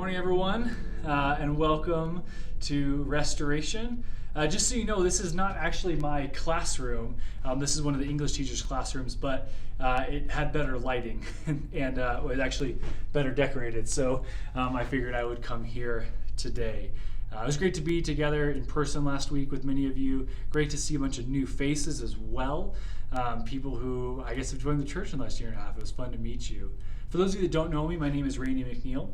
morning, everyone, and welcome to Restoration. Just so you know, this is not actually my classroom. This is one of the English teachers' classrooms, but it had better lighting and was actually better decorated. So I figured I would come here today. It was great to be together in person last week with many of you. Great to see a bunch of new faces as well. People who I guess have joined the church in the last year and a half. It was fun to meet you. For those of you that don't know me, my name is McNeal,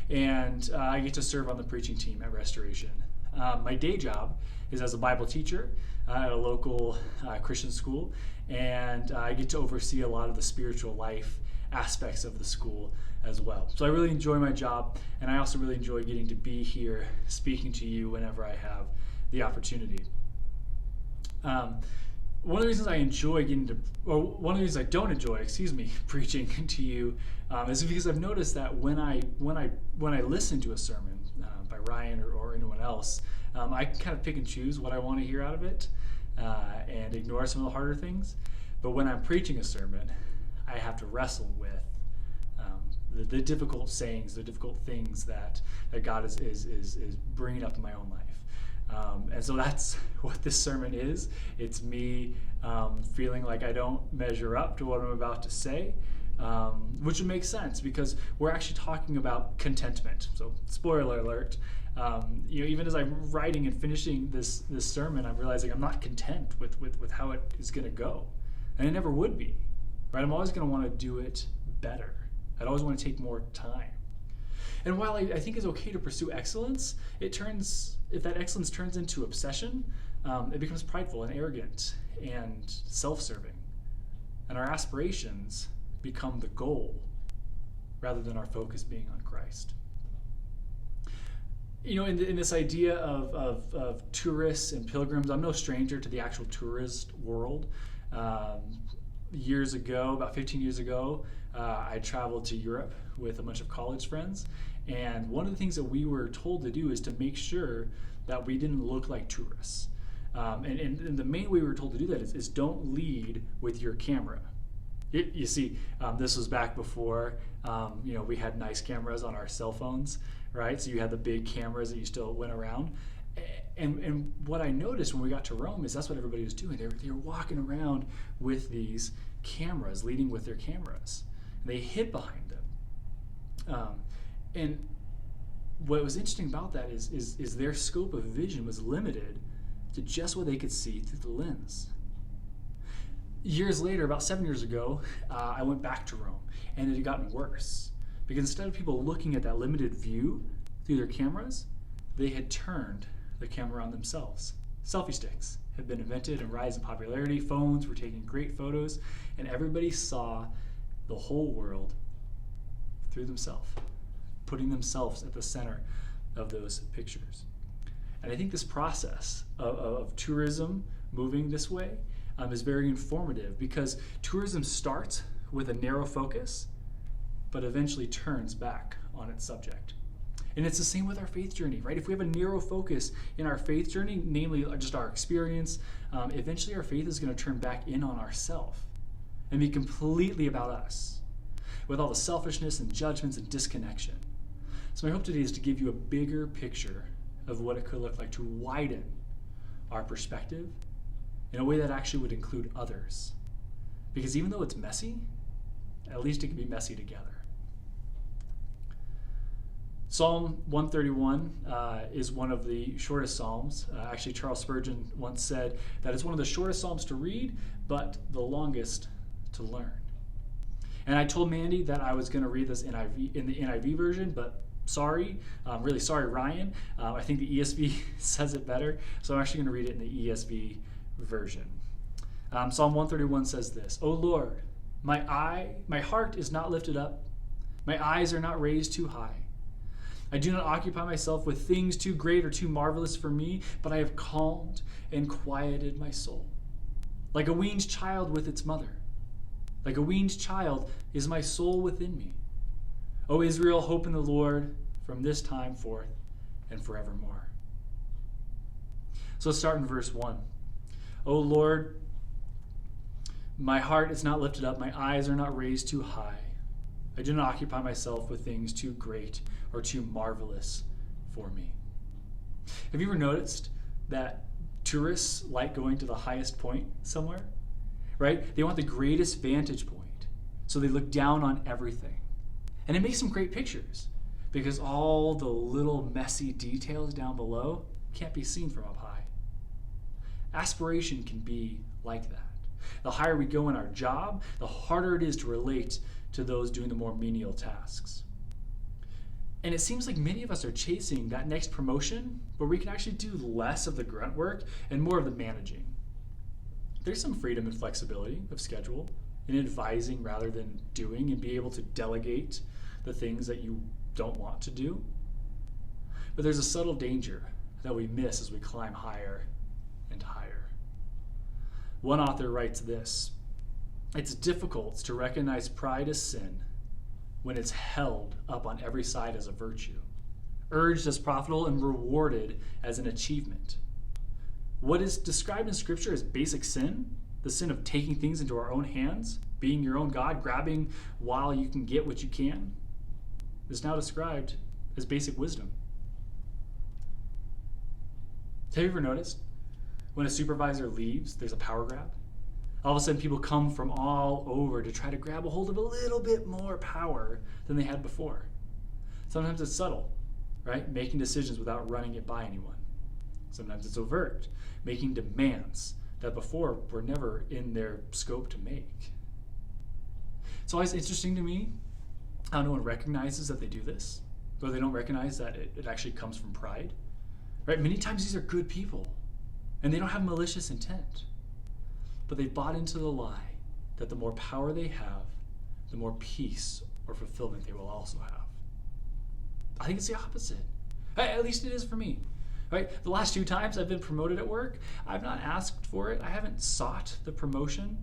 and I get to serve on the preaching team at Restoration. My day job is as a Bible teacher at a local Christian school, and I get to oversee a lot of the spiritual life aspects of the school as well. So I really enjoy my job, and I also really enjoy getting to be here speaking to you whenever I have the opportunity. One of the reasons I enjoy one of the reasons I don't enjoy, preaching to you is because I've noticed that when I listen to a sermon by Ryan or anyone else, I can kind of pick and choose what I want to hear out of it and ignore some of the harder things. But when I'm preaching a sermon, I have to wrestle with the difficult sayings, the difficult things that God is bringing up in my own life. And so that's what this sermon is. It's me feeling like I don't measure up to what I'm about to say, which would make sense because we're actually talking about contentment. So spoiler alert, even as I'm writing and finishing this sermon, I'm realizing I'm not content with how it is going to go. And it never would be, right? I'm always going to want to do it better. I'd always want to take more time. And while I think it's okay to pursue excellence, if that excellence turns into obsession, it becomes prideful and arrogant and self-serving. And our aspirations become the goal rather than our focus being on Christ. In this idea of tourists and pilgrims, I'm no stranger to the actual tourist world. Years ago, about 15 years ago, I traveled to Europe with a bunch of college friends, and one of the things that we were told to do is to make sure that we didn't look like tourists. And the main way we were told to do that is don't lead with your camera. You see, this was back before we had nice cameras on our cell phones, right? So you had the big cameras that you still went around. And what I noticed when we got to Rome is that's what everybody was doing. They were walking around with these cameras, leading with their cameras. And they hid behind them. And what was interesting about that is their scope of vision was limited to just what they could see through the lens. Years later, about 7 years ago, I went back to Rome, and it had gotten worse. Because instead of people looking at that limited view through their cameras, they had turned the camera on themselves. Selfie sticks had been invented and rise in popularity. Phones were taking great photos, and everybody saw the whole world through themselves, putting themselves at the center of those pictures. And I think this process of tourism moving this way is very informative because tourism starts with a narrow focus, but eventually turns back on its subject. And it's the same with our faith journey, right? If we have a narrow focus in our faith journey, namely just our experience, eventually our faith is going to turn back in on ourselves and be completely about us, with all the selfishness and judgments and disconnection. So my hope today is to give you a bigger picture of what it could look like to widen our perspective in a way that actually would include others. Because even though it's messy, at least it can be messy together. Psalm 131 is one of the shortest psalms. Actually, Charles Spurgeon once said that it's one of the shortest psalms to read, but the longest to learn. And I told Mandy that I was going to read this in the NIV version, but really sorry, Ryan. I think the ESV says it better, so I'm actually going to read it in the ESV version. Psalm 131 says this: "O Lord, my heart is not lifted up, my eyes are not raised too high. I do not occupy myself with things too great or too marvelous for me, but I have calmed and quieted my soul. Like a weaned child with its mother, like a weaned child is my soul within me. O Israel, hope in the Lord from this time forth and forevermore." So let's start in verse 1. "O Lord, my heart is not lifted up, my eyes are not raised too high. I do not occupy myself with things too great or too marvelous for me. Have you ever noticed that tourists like going to the highest point somewhere? Right? They want the greatest vantage point. So they look down on everything. And it makes some great pictures because all the little messy details down below can't be seen from up high. Aspiration can be like that. The higher we go in our job, the harder it is to relate to those doing the more menial tasks. And it seems like many of us are chasing that next promotion where we can actually do less of the grunt work and more of the managing. There's some freedom and flexibility of schedule in advising rather than doing, and be able to delegate the things that you don't want to do. But there's a subtle danger that we miss as we climb higher and higher. One author writes this: "It's difficult to recognize pride as sin when it's held up on every side as a virtue, urged as profitable and rewarded as an achievement. What is described in Scripture as basic sin, the sin of taking things into our own hands, being your own God, grabbing while you can get what you can, is now described as basic wisdom." Have you ever noticed when a supervisor leaves, there's a power grab? All of a sudden, people come from all over to try to grab a hold of a little bit more power than they had before. Sometimes it's subtle, right? Making decisions without running it by anyone. Sometimes it's overt, making demands that before were never in their scope to make. It's always interesting to me how no one recognizes that they do this, or they don't recognize that it actually comes from pride. Right? Many times these are good people, and they don't have malicious intent. But they've bought into the lie that the more power they have, the more peace or fulfillment they will also have. I think it's the opposite. At least it is for me. Right? The last 2 times I've been promoted at work, I've not asked for it. I haven't sought the promotion.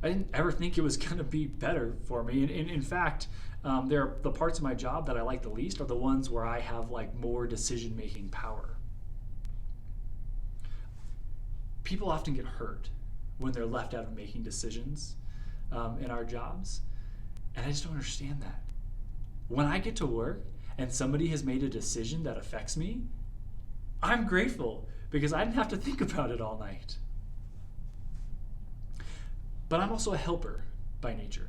I didn't ever think it was going to be better for me. And in fact, the parts of my job that I like the least are the ones where I have like more decision-making power. People often get hurt when they're left out of making decisions in our jobs. And I just don't understand that. When I get to work and somebody has made a decision that affects me, I'm grateful because I didn't have to think about it all night. But I'm also a helper by nature.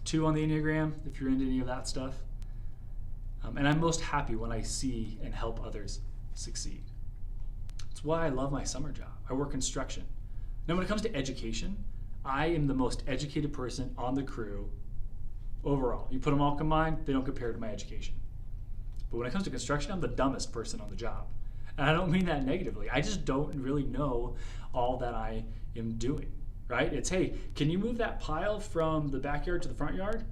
2 on the Enneagram, if you're into any of that stuff. And I'm most happy when I see and help others succeed. That's why I love my summer job. I work construction. Now, when it comes to education, I am the most educated person on the crew overall. You put them all combined, they don't compare to my education. But when it comes to construction, I'm the dumbest person on the job. And I don't mean that negatively. I just don't really know all that I am doing, right? It's, hey, can you move that pile from the backyard to the front yard?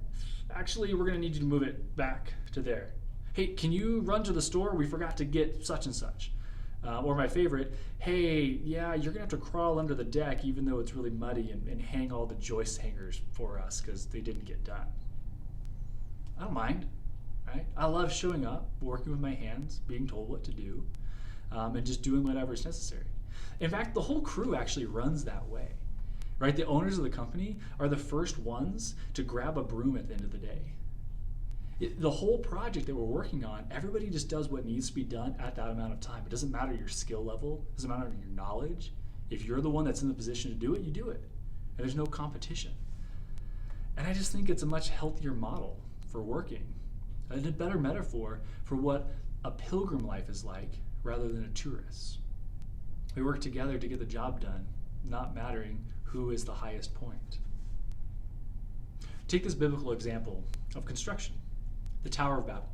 Actually, we're gonna need you to move it back to there. Hey, can you run to the store? We forgot to get such and such. Or my favorite, hey, yeah, you're gonna have to crawl under the deck even though it's really muddy and hang all the joist hangers for us because they didn't get done. I don't mind, right? I love showing up, working with my hands, being told what to do, and just doing whatever is necessary. In fact, the whole crew actually runs that way, right? The owners of the company are the first ones to grab a broom at the end of the day. The whole project that we're working on, everybody just does what needs to be done at that amount of time. It doesn't matter your skill level, it doesn't matter your knowledge. If you're the one that's in the position to do it, you do it. And there's no competition. And I just think it's a much healthier model for working. And a better metaphor for what a pilgrim life is like rather than a tourist. We work together to get the job done, not mattering who is the highest point. Take this biblical example of construction. The Tower of Babel.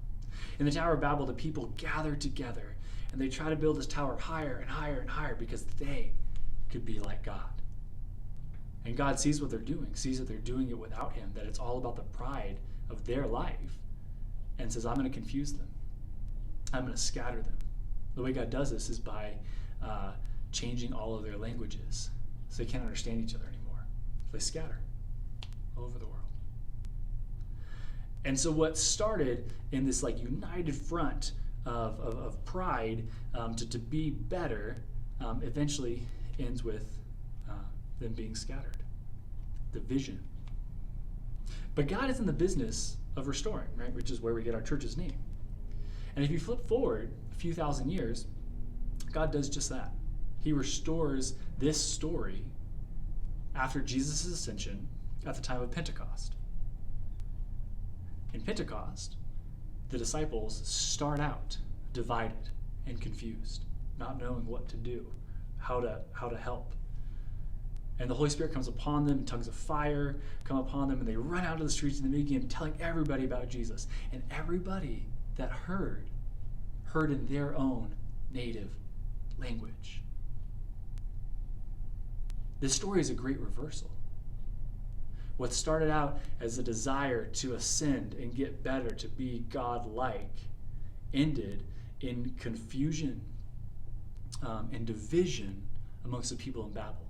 In the Tower of Babel, the people gather together and they try to build this tower higher and higher and higher because they could be like God. And God sees what they're doing, sees that they're doing it without Him, that it's all about the pride of their life, and says, I'm going to confuse them. I'm going to scatter them. The way God does this is by changing all of their languages so they can't understand each other anymore. So they scatter all over the world. And so what started in this like united front of pride to be better eventually ends with them being scattered. Division. But God is in the business of restoring, right? Which is where we get our church's name. And if you flip forward a few thousand years, God does just that. He restores this story after Jesus' ascension at the time of Pentecost. In Pentecost, the disciples start out divided and confused, not knowing what to do, how to help. And the Holy Spirit comes upon them, tongues of fire come upon them, and they run out to the streets and they begin telling everybody about Jesus. And everybody that heard in their own native language. This story is a great reversal. What started out as a desire to ascend and get better, to be God-like, ended in confusion and division amongst the people in Babel.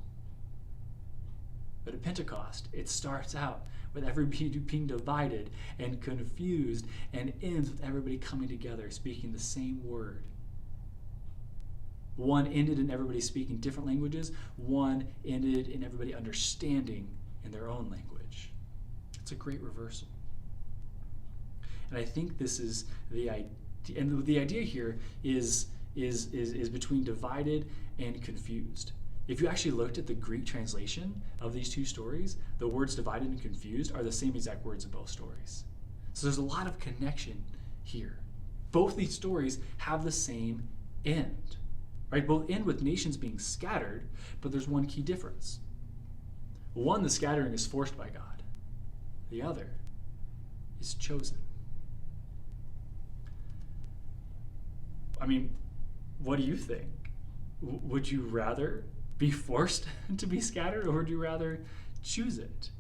But at Pentecost, it starts out with everybody being divided and confused and ends with everybody coming together, speaking the same word. One ended in everybody speaking different languages. One ended in everybody understanding in their own language. It's a great reversal. And I think this is the idea. And the idea here is between divided and confused. If you actually looked at the Greek translation of these two stories, the words divided and confused are the same exact words in both stories. So there's a lot of connection here. Both these stories have the same end, right? Both end with nations being scattered, but there's one key difference. One, the scattering is forced by God. The other is chosen. I mean, what do you think? Would you rather be forced to be scattered, or would you rather choose it?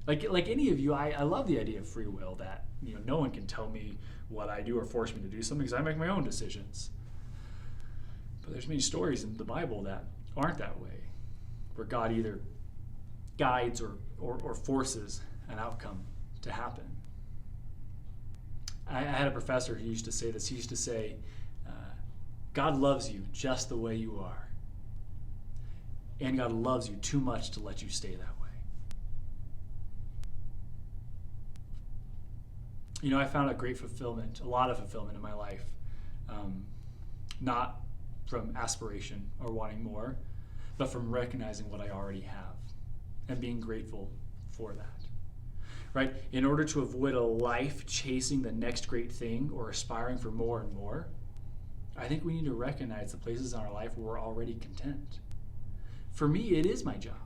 Like any of you, I love the idea of free will, that no one can tell me what I do or force me to do something, because I make my own decisions. But there's many stories in the Bible that aren't that way, where God either guides or forces an outcome to happen. I had a professor who used to say this. He used to say, God loves you just the way you are. And God loves you too much to let you stay that way. I found a lot of fulfillment in my life, not from aspiration or wanting more, but from recognizing what I already have and being grateful for that. Right? In order to avoid a life chasing the next great thing or aspiring for more and more, I think we need to recognize the places in our life where we're already content. For me, it is my job.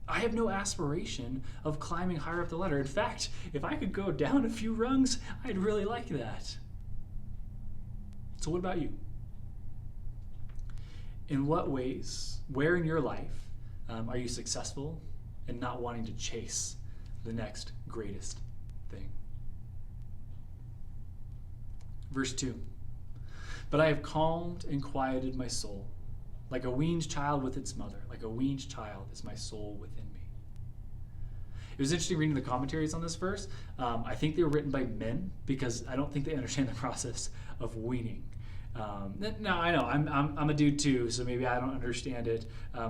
I have no aspiration of climbing higher up the ladder. In fact, if I could go down a few rungs, I'd really like that. So what about you? In what ways, where in your life are you successful in not wanting to chase the next greatest thing? Verse 2. But I have calmed and quieted my soul. Like a weaned child with its mother, like a weaned child is my soul within me. It was interesting reading the commentaries on this verse. I think they were written by men, because I don't think they understand the process of weaning. Now I know I'm a dude too, so maybe I don't understand it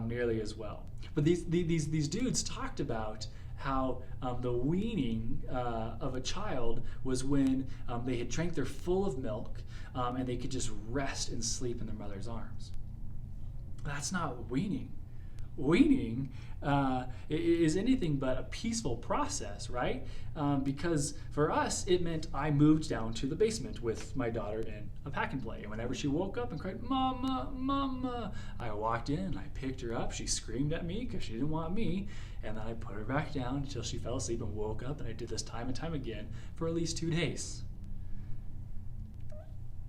nearly as well. But these dudes talked about how the weaning of a child was when they had drank their full of milk and they could just rest and sleep in their mother's arms. That's not weaning. Weaning is anything but a peaceful process, right? Because for us, it meant I moved down to the basement with my daughter in a pack and play. And whenever she woke up and cried, "Mama, Mama," I walked in, I picked her up, she screamed at me because she didn't want me, and then I put her back down until she fell asleep and woke up, and I did this time and time again for at least 2 days.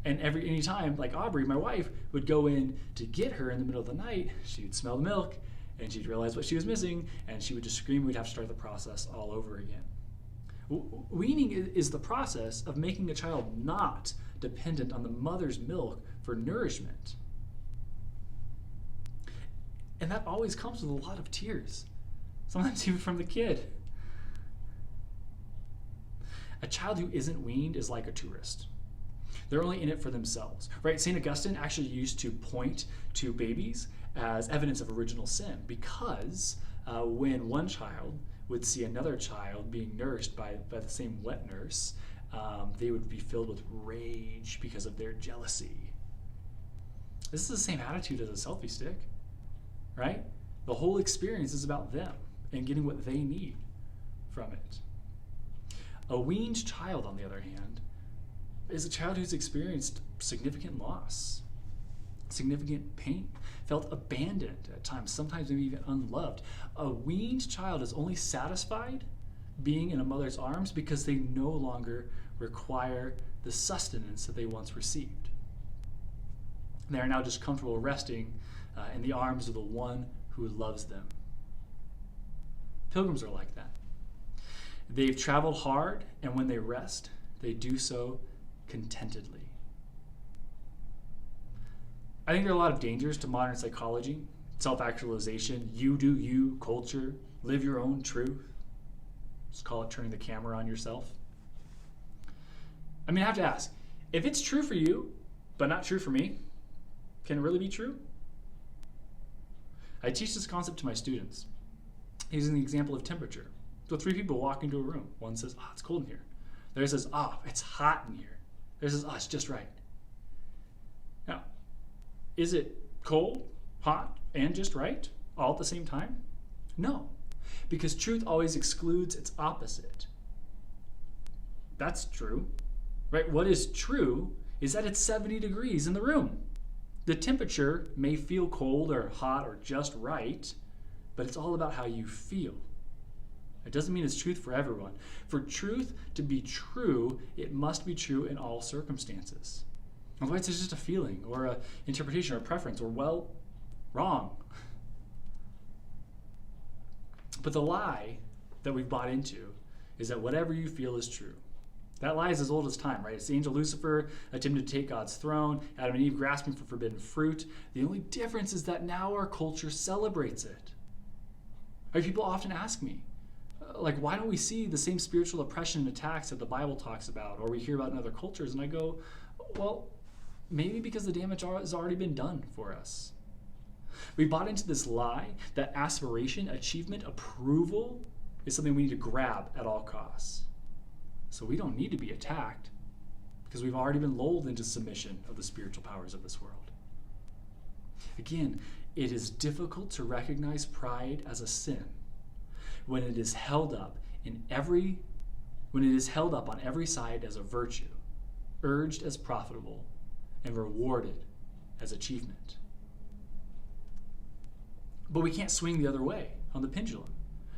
And any time, like Aubrey, my wife, would go in to get her in the middle of the night, she would smell the milk, and she'd realize what she was missing, and she would just scream. We'd have to start the process all over again. Weaning is the process of making a child not dependent on the mother's milk for nourishment. And that always comes with a lot of tears, sometimes even from the kid. A child who isn't weaned is like a tourist. They're only in it for themselves, right? St. Augustine actually used to point to babies as evidence of original sin, because when one child would see another child being nourished by the same wet nurse, they would be filled with rage because of their jealousy. This is the same attitude as a selfie stick, right? The whole experience is about them and getting what they need from it. A weaned child, on the other hand, is a child who's experienced significant loss, significant pain, felt abandoned at times, sometimes maybe even unloved. A weaned child is only satisfied being in a mother's arms because they no longer require the sustenance that they once received. They are now just comfortable resting in the arms of the one who loves them. Pilgrims are like that. They've traveled hard, and when they rest, they do so contentedly. I think there are a lot of dangers to modern psychology, self-actualization, you do you culture, live your own truth. Let's call it turning the camera on yourself. I mean, I have to ask, if it's true for you, but not true for me, can it really be true? I teach this concept to my students using the example of temperature. So 3 people walk into a room. One says, it's cold in here. The other says, it's hot in here. The other says, it's just right. Now, is it cold, hot, and just right all at the same time? No, because truth always excludes its opposite. That's true, right? What is true is that it's 70 degrees in the room. The temperature may feel cold or hot or just right, but it's all about how you feel. It doesn't mean it's truth for everyone. For truth to be true, it must be true in all circumstances. Otherwise, it's just a feeling or an interpretation or a preference or, wrong. But the lie that we've bought into is that whatever you feel is true. That lie is as old as time, right? It's the angel Lucifer attempting to take God's throne, Adam and Eve grasping for forbidden fruit. The only difference is that now our culture celebrates it. Right? People often ask me, why don't we see the same spiritual oppression and attacks that the Bible talks about or we hear about in other cultures? And I go, maybe because the damage has already been done for us. We bought into this lie that aspiration, achievement, approval is something we need to grab at all costs. So we don't need to be attacked because we've already been lulled into submission of the spiritual powers of this world. Again, it is difficult to recognize pride as a sin when it is held up on every side as a virtue, urged as profitable, and rewarded as achievement. But we can't swing the other way on the pendulum,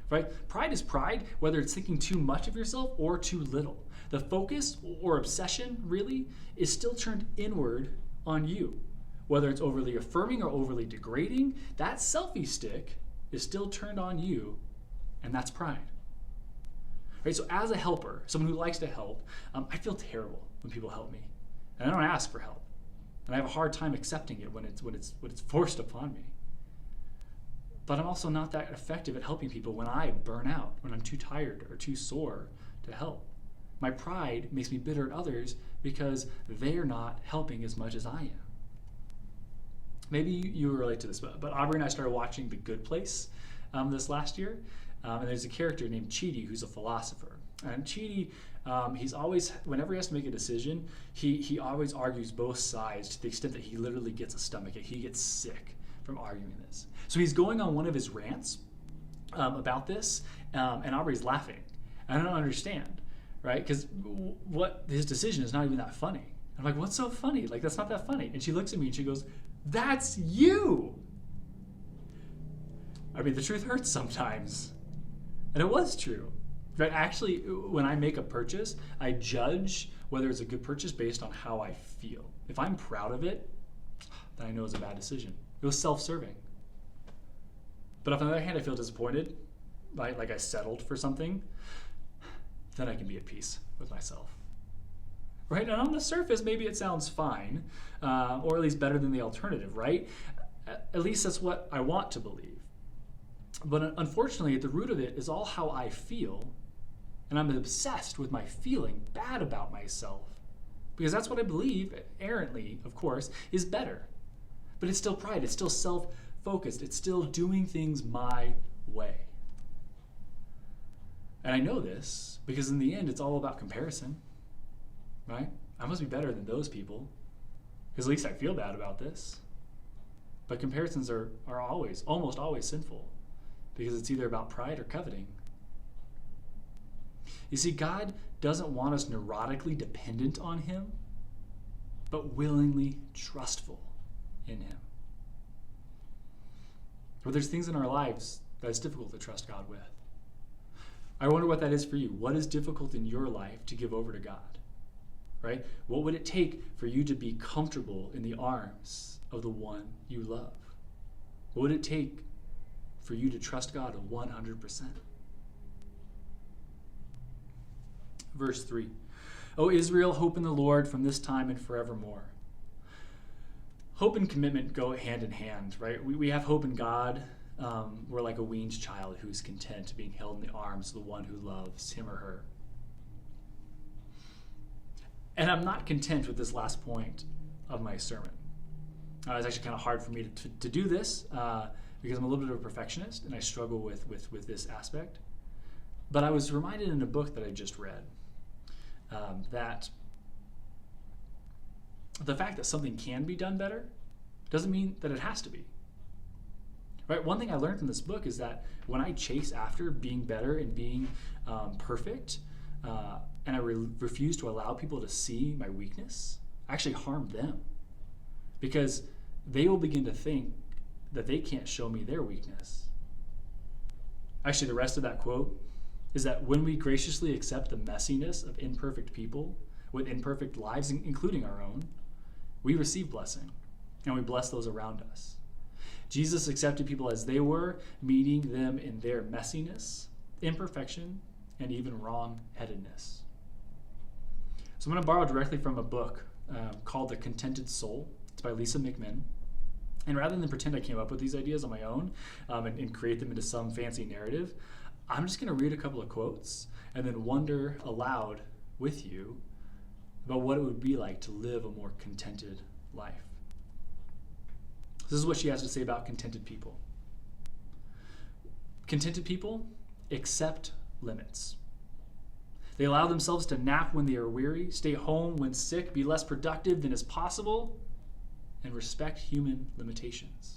right? Pride is pride, whether it's thinking too much of yourself or too little. The focus or obsession really is still turned inward on you. Whether it's overly affirming or overly degrading, that selfie stick is still turned on you, and that's pride. Right? So as a helper, someone who likes to help, I feel terrible when people help me. And I don't ask for help. And I have a hard time accepting it when it's forced upon me. But I'm also not that effective at helping people when I burn out, when I'm too tired or too sore to help. My pride makes me bitter at others because they're not helping as much as I am. Maybe you relate to this, but Aubrey and I started watching The Good Place this last year. And there's a character named Chidi who's a philosopher. And Chidi, he's always, whenever he has to make a decision, he always argues both sides to the extent that he literally gets a stomachache. He gets sick from arguing this. So he's going on one of his rants about this, and Aubrey's laughing. I don't understand, right? Because what his decision is not even that funny. I'm like, what's so funny? That's not that funny. And she looks at me and she goes, that's you. I mean, the truth hurts sometimes. And it was true. Right? Actually, when I make a purchase, I judge whether it's a good purchase based on how I feel. If I'm proud of it, then I know it's a bad decision. It was self-serving. But if on the other hand I feel disappointed, like I settled for something, then I can be at peace with myself. Right? And on the surface, maybe it sounds fine, or at least better than the alternative, right? At least that's what I want to believe. But unfortunately, at the root of it is all how I feel, and I'm obsessed with my feeling bad about myself, because that's what I believe, errantly, of course, is better. But it's still pride, it's still self-focused, it's still doing things my way. And I know this because in the end, it's all about comparison. right? I must be better than those people, because at least I feel bad about this. But comparisons are almost always sinful, because it's either about pride or coveting. You see, God doesn't want us neurotically dependent on him, but willingly trustful in him. But there's things in our lives that it's difficult to trust God with. I wonder what that is for you. What is difficult in your life to give over to God? Right? What would it take for you to be comfortable in the arms of the one you love? What would it take for you to trust God 100%? Verse 3. O Israel, hope in the Lord from this time and forevermore. Hope and commitment go hand in hand, right? We have hope in God. We're like a weaned child who's content being held in the arms of the one who loves him or her. And I'm not content with this last point of my sermon. It's actually kind of hard for me to do this because I'm a little bit of a perfectionist and I struggle with this aspect. But I was reminded in a book that I just read that the fact that something can be done better doesn't mean that it has to be. Right? One thing I learned from this book is that when I chase after being better and being perfect, and I refuse to allow people to see my weakness, I actually harm them. Because they will begin to think that they can't show me their weakness. Actually, the rest of that quote is that when we graciously accept the messiness of imperfect people with imperfect lives, including our own, we receive blessing, and we bless those around us. Jesus accepted people as they were, meeting them in their messiness, imperfection, and even wrong-headedness. So I'm going to borrow directly from a book called The Contented Soul. It's by Lisa McNeal. And rather than pretend I came up with these ideas on my own and create them into some fancy narrative, I'm just going to read a couple of quotes and then wonder aloud with you about what it would be like to live a more contented life. This is what she has to say about contented people. Contented people accept limits. They allow themselves to nap when they are weary, stay home when sick, be less productive than is possible, and respect human limitations.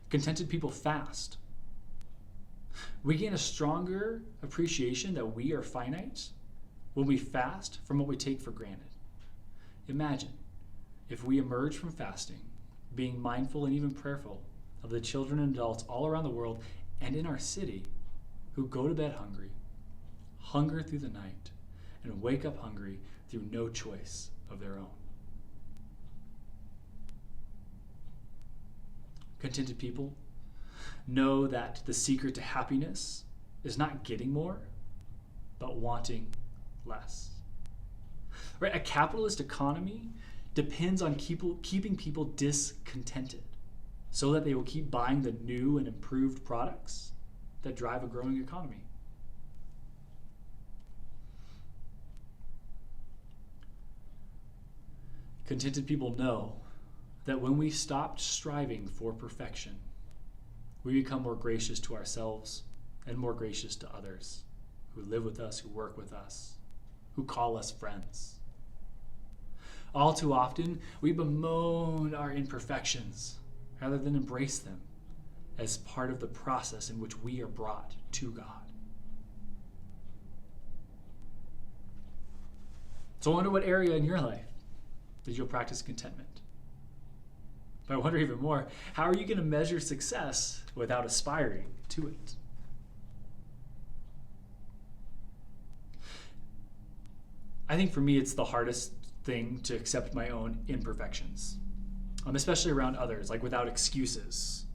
Contented people fast. We gain a stronger appreciation that we are finite when we fast from what we take for granted. Imagine if we emerge from fasting, being mindful and even prayerful of the children and adults all around the world and in our city who go to bed hungry, hunger through the night, and wake up hungry through no choice of their own. Contented people know that the secret to happiness is not getting more, but wanting less. Right? A capitalist economy depends on keeping people discontented so that they will keep buying the new and improved products that drive a growing economy. Contented people know that when we stop striving for perfection, we become more gracious to ourselves and more gracious to others who live with us, who work with us, who call us friends. All too often, we bemoan our imperfections rather than embrace them as part of the process in which we are brought to God. So I wonder what area in your life that you'll practice contentment. But I wonder even more, how are you going to measure success without aspiring to it? I think for me, it's the hardest thing to accept my own imperfections, especially around others, like without excuses.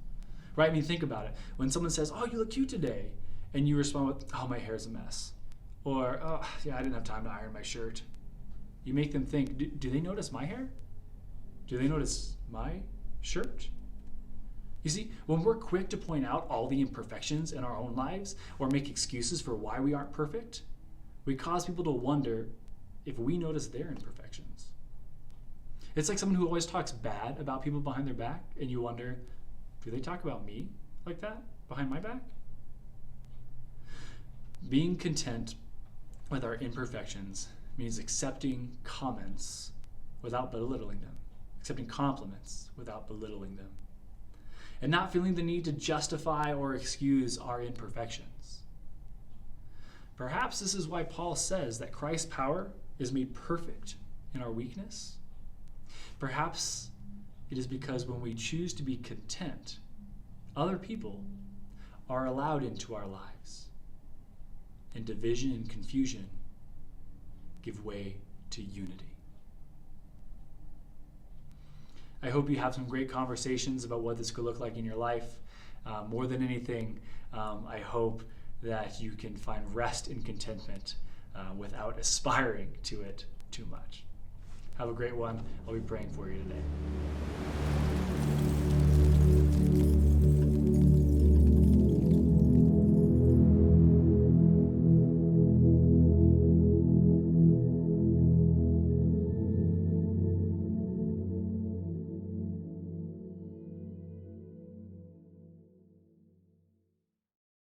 Right? I mean, think about it. When someone says, "Oh, you look cute today," and you respond with, "Oh, my hair's a mess," or, "Oh, yeah, I didn't have time to iron my shirt," you make them think, do they notice my hair? Do they notice my shirt? You see, when we're quick to point out all the imperfections in our own lives or make excuses for why we aren't perfect, we cause people to wonder if we notice their imperfections. It's like someone who always talks bad about people behind their back, and you wonder, do they talk about me like that behind my back? Being content with our imperfections means accepting comments without belittling them, accepting compliments without belittling them, and not feeling the need to justify or excuse our imperfections. Perhaps this is why Paul says that Christ's power is made perfect in our weakness. Perhaps it is because when we choose to be content, other people are allowed into our lives, and division and confusion give way to unity. I hope you have some great conversations about what this could look like in your life. More than anything, I hope that you can find rest and contentment without aspiring to it too much. Have a great one. I'll be praying for you today.